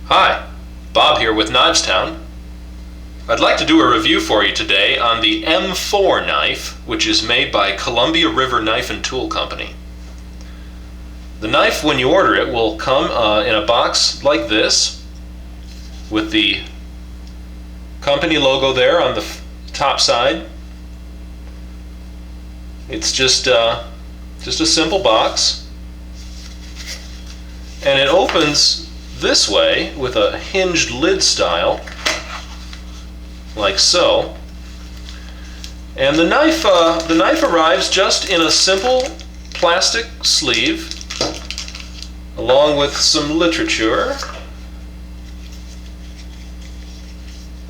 Hi, Bob here with Knivestown. I'd like to do a review for you today on the M4 knife, which is made by Columbia River Knife and Tool Company. The knife, when you order it, will come in a box like this with the company logo there on the top side. It's just a simple box, and it opens this way with a hinged lid style, like so. And the knife arrives just in a simple plastic sleeve, along with some literature,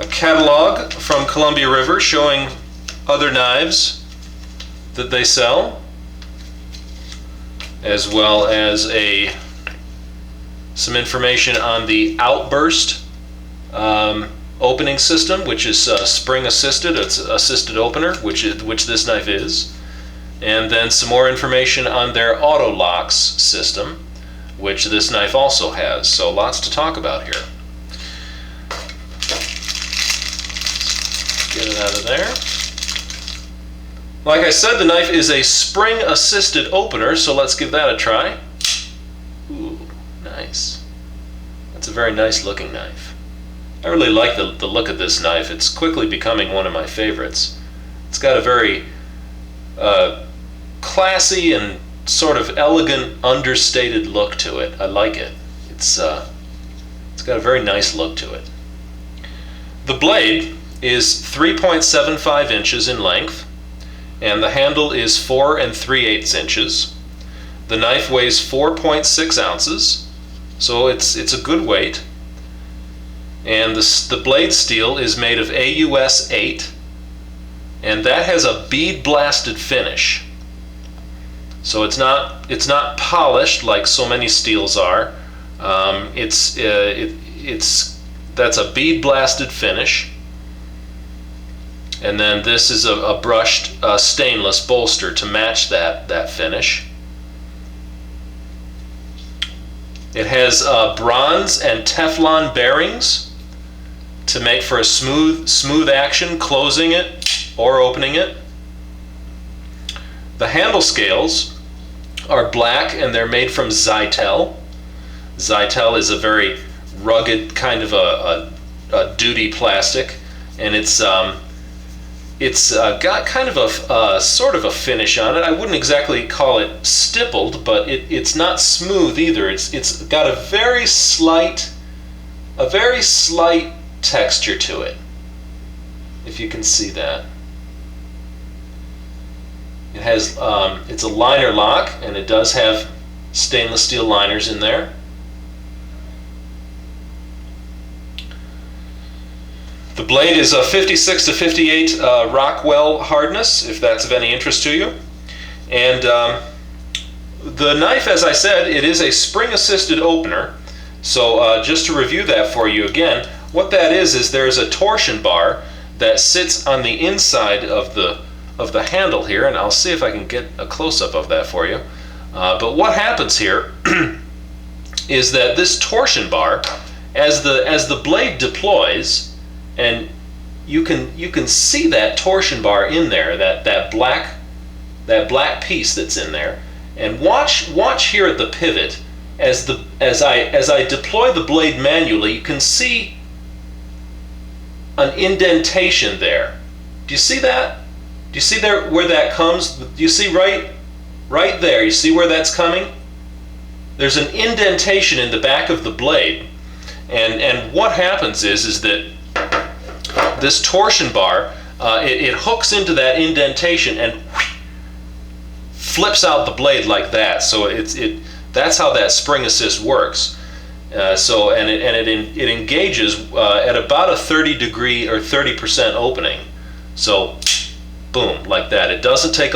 a catalog from Columbia River showing other knives that they sell, as well as some information on the Outburst opening system, which is spring assisted. It's assisted opener, which this knife is, and then some more information on their auto locks system, which this knife also has. So lots to talk about here. Get it out of there. Like I said, the knife is a spring assisted opener, so let's give that a try. Ooh, nice. That's a very nice looking knife. I really like the look of this knife. It's quickly becoming one of my favorites. It's got a very classy and sort of elegant, understated look to it. I like it. It's got a very nice look to it. The blade is 3.75 inches in length, and the handle is 4 3/8 inches. The knife weighs 4.6 ounces, so it's a good weight. And the blade steel is made of AUS 8, and that has a bead blasted finish. So it's not polished like so many steels are. That's a bead blasted finish. And then this is a brushed stainless bolster to match that finish. It has bronze and Teflon bearings to make for a smooth action closing it or opening it. The handle scales are black, and they're made from Zytel. Zytel is a very rugged kind of a duty plastic, and it's got kind of a sort of a finish on it. I wouldn't exactly call it stippled, but it's not smooth either. It's got a very slight texture to it, if you can see that. It has it's a liner lock, and it does have stainless steel liners in there. The blade is a 56 to 58 Rockwell hardness, if that's of any interest to you. And the knife, as I said, it is a spring-assisted opener. So just to review that for you again, what that is there's a torsion bar that sits on the inside of the handle here, and I'll see if I can get a close-up of that for you. But what happens here is that this torsion bar, as the blade deploys, and you can see that torsion bar in there, that black piece that's in there. And watch here at the pivot as I deploy the blade manually. You can see an indentation there. Do you see that? Do you see there where that comes? Do you see right there? You see where that's coming? There's an indentation in the back of the blade, and what happens is that this torsion bar, it hooks into that indentation and flips out the blade like that. So that's how that spring assist works. It engages at about a 30-degree or 30% opening. So boom, like that. It doesn't take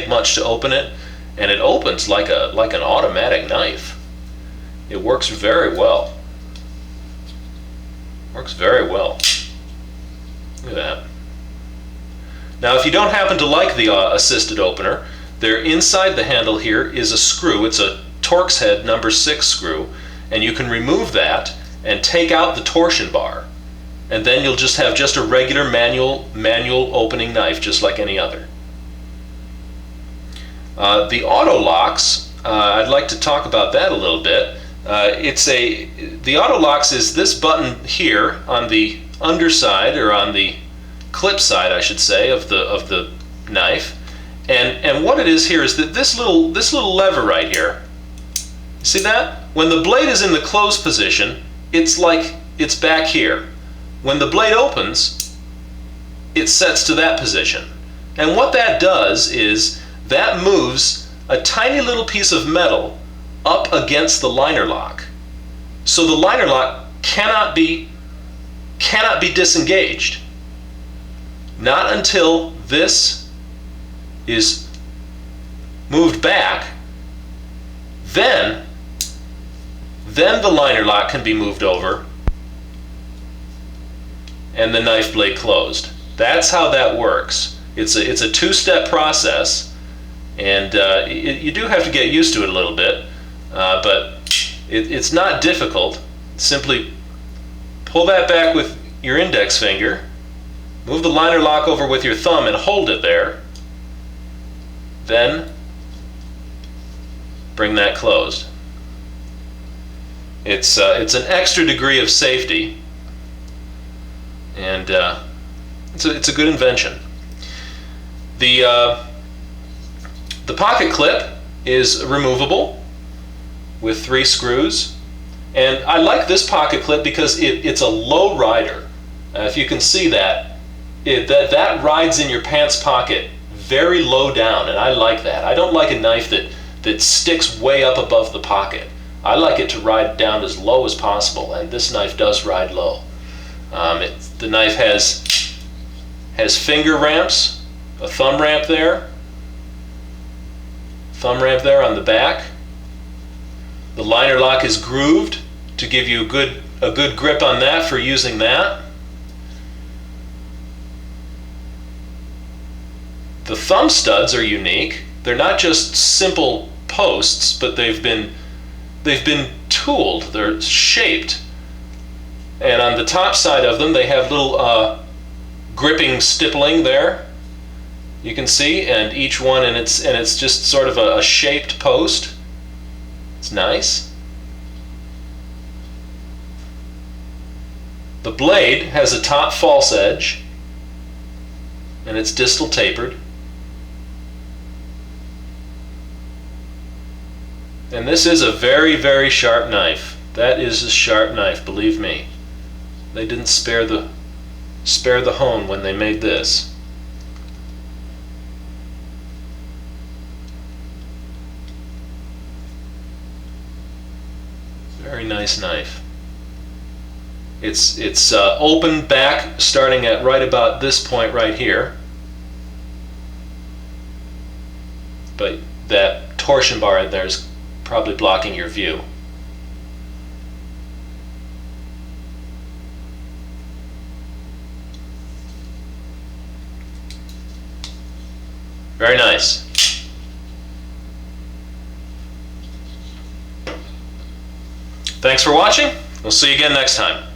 much to open it, and it opens like an automatic knife. It works very well. Works very well. Look at that. Now, if you don't happen to like the assisted opener, there inside the handle here is a screw. It's a Torx head number 6 screw, and you can remove that and take out the torsion bar. And then you'll just have just a regular manual opening knife, just like any other. The auto locks, I'd like to talk about that a little bit. The auto locks is this button here on the underside, or on the clip side, I should say, of the knife. And what it is here is that this little lever right here, see that? When the blade is in the closed position, it's like it's back here. When the blade opens, it sets to that position. And what that does is that moves a tiny little piece of metal up against the liner lock. So the liner lock cannot be disengaged. Not until this is moved back, then the liner lock can be moved over and the knife blade closed. That's how that works. It's a two-step process, and you do have to get used to it a little bit, but it's not difficult. Simply pull that back with your index finger, move the liner lock over with your thumb and hold it there, then bring that closed. It's an extra degree of safety, and it's a good invention. The pocket clip is removable with 3 screws, and I like this pocket clip because it's a low rider. If you can see that, that rides in your pants pocket very low down, and I like that. I don't like a knife that sticks way up above the pocket. I like it to ride down as low as possible, and this knife does ride low. The knife has finger ramps, a thumb ramp there on the back. The liner lock is grooved to give you a good grip on that for using that. The thumb studs are unique. They're not just simple posts, but they've been tooled. They're shaped, and on the top side of them they have little gripping stippling there, you can see, and each one, and it's just sort of a shaped post. It's nice. The blade has a top false edge, and it's distal tapered. And this is a very, very sharp knife. That is a sharp knife, believe me. They didn't spare the hone when they made this. Very nice knife. It's open back starting at right about this point right here. But that torsion bar in there is probably blocking your view. Very nice. Thanks for watching. We'll see you again next time.